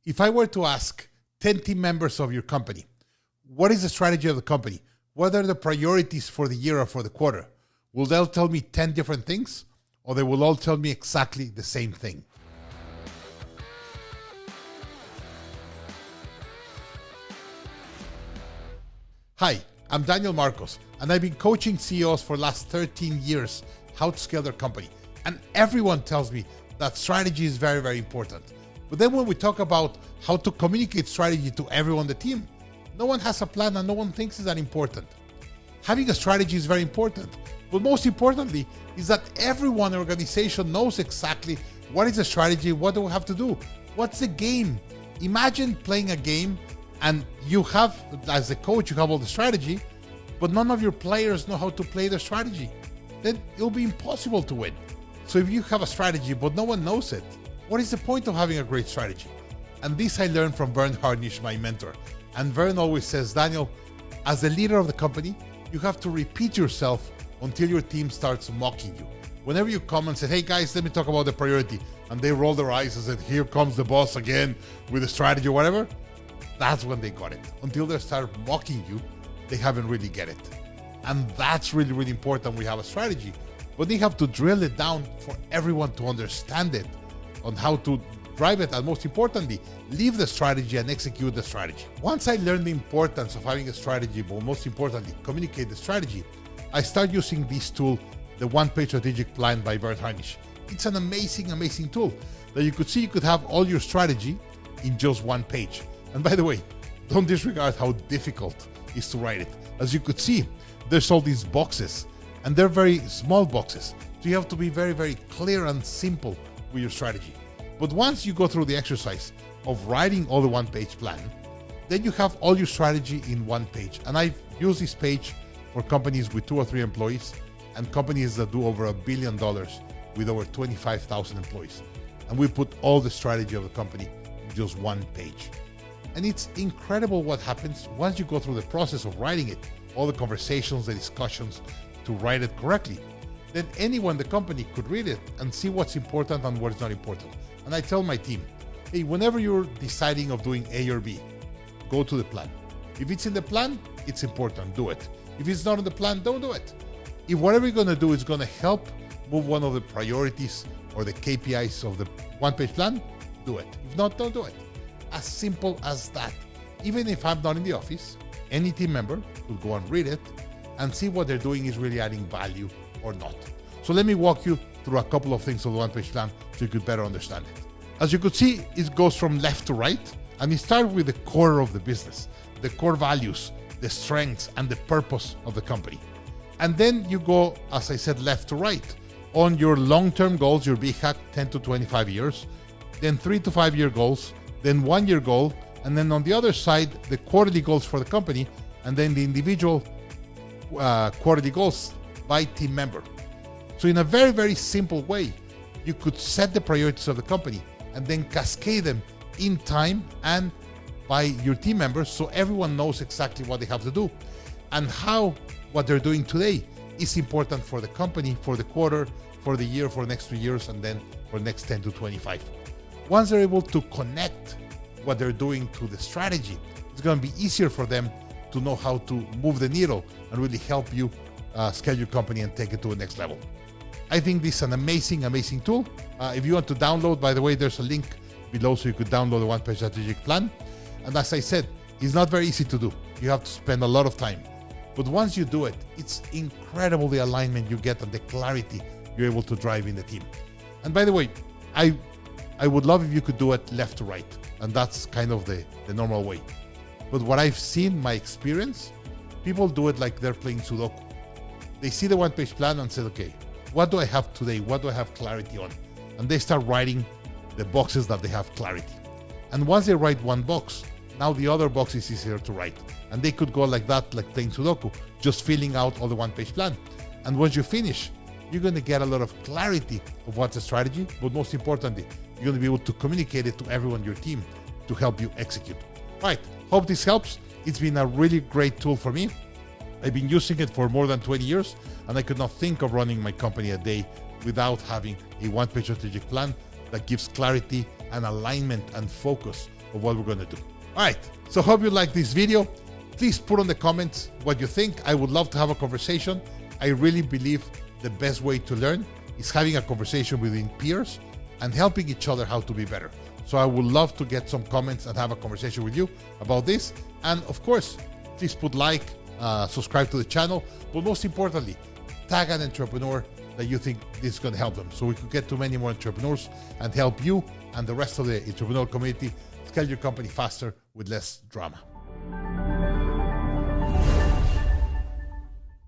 If I were to ask 10 team members of your company, what is the strategy of the company? What are the priorities for the year or for the quarter? Will they all tell me 10 different things, or they will all tell me exactly the same thing? Hi, I'm Daniel Marcos, and I've been coaching CEOs for the last 13 years how to scale their company. And everyone tells me that strategy is very, very important. But then when we talk about how to communicate strategy to everyone on the team, no one has a plan and no one thinks it's that important. Having a strategy is very important. But most importantly is that everyone in the organization knows exactly what is the strategy, what do we have to do, what's the game. Imagine playing a game and you have, as a coach, you have all the strategy, but none of your players know how to play the strategy. Then it'll be impossible to win. So if you have a strategy, but no one knows it, what is the point of having a great strategy? And this I learned from Vern Harnish, my mentor. And Vern always says, Daniel, as the leader of the company, you have to repeat yourself until your team starts mocking you. Whenever you come and say, hey guys, let me talk about the priority, and they roll their eyes and say, here comes the boss again with a strategy or whatever, that's when they got it. Until they start mocking you, they haven't really get it. And that's really, really important. We have a strategy, but they have to drill it down for everyone to understand it, on how to drive it, and most importantly, leave the strategy and execute the strategy. Once I learned the importance of having a strategy, but most importantly, communicate the strategy, I started using this tool, the one-page strategic plan by Vern Harnish. It's an amazing, amazing tool that you could see. You could have all your strategy in just one page. And by the way, don't disregard how difficult it is to write it. As you could see, there's all these boxes, and they're very small boxes. So you have to be very, very clear and simple with your strategy. But once you go through the exercise of writing all the one-page plan, then you have all your strategy in one page. And I've used this page for companies with 2 or 3 employees and companies that do over $1 billion with over 25,000 employees. And we put all the strategy of the company in just one page. And it's incredible what happens once you go through the process of writing it, all the conversations, the discussions to write it correctly. Then anyone in the company could read it and see what's important and what's not important. And I tell my team, hey, whenever you're deciding of doing A or B, go to the plan. If it's in the plan, it's important, do it. If it's not in the plan, don't do it. If whatever you're gonna do is gonna help move one of the priorities or the KPIs of the one-page plan, do it. If not, don't do it. As simple as that. Even if I'm not in the office, any team member will go and read it and see what they're doing is really adding value or not. So let me walk you through a couple of things of the one-page plan so you could better understand it. As you could see, it goes from left to right, and it starts with the core of the business, the core values, the strengths, and the purpose of the company. And then you go, as I said, left to right on your long-term goals, your big hack, 10 to 25 years, then 3 to 5 year goals, then 1 year goal, and then on the other side, the quarterly goals for the company, and then the individual quarterly goals by team member. So in a very, very simple way, you could set the priorities of the company and then cascade them in time and by your team members, so everyone knows exactly what they have to do and how what they're doing today is important for the company, for the quarter, for the year, for the next 2 years, and then for the next 10 to 25. Once they're able to connect what they're doing to the strategy, it's going to be easier for them to know how to move the needle and really help you scale your company and take it to the next level. I think this is an amazing, amazing tool. If you want to download, by the way, there's a link below so you could download the one-page strategic plan. And as I said, it's not very easy to do. You have to spend a lot of time. But once you do it, it's incredible the alignment you get and the clarity you're able to drive in the team. And by the way, I would love if you could do it left to right. And that's kind of the normal way. But what I've seen, my experience, people do it like they're playing Sudoku. They see the one-page plan and say, okay, what do I have today? What do I have clarity on? And they start writing the boxes that they have clarity. And once they write one box, now the other box is easier to write. And they could go like that, like playing Sudoku, just filling out all the one-page plan. And once you finish, you're going to get a lot of clarity of what's the strategy, but most importantly, you're going to be able to communicate it to everyone in your team to help you execute. All right, hope this helps. It's been a really great tool for me. I've been using it for more than 20 years, and I could not think of running my company a day without having a one-page strategic plan that gives clarity and alignment and focus of what we're going to do. All right, so hope you like this video. Please put on the comments what you think. I would love to have a conversation. I really believe the best way to learn is having a conversation within peers and helping each other how to be better. So I would love to get some comments and have a conversation with you about this. And of course, please put like, subscribe to the channel, but most importantly, tag an entrepreneur that you think this is going to help them, so we could get to many more entrepreneurs and help you and the rest of the entrepreneurial community scale your company faster with less drama.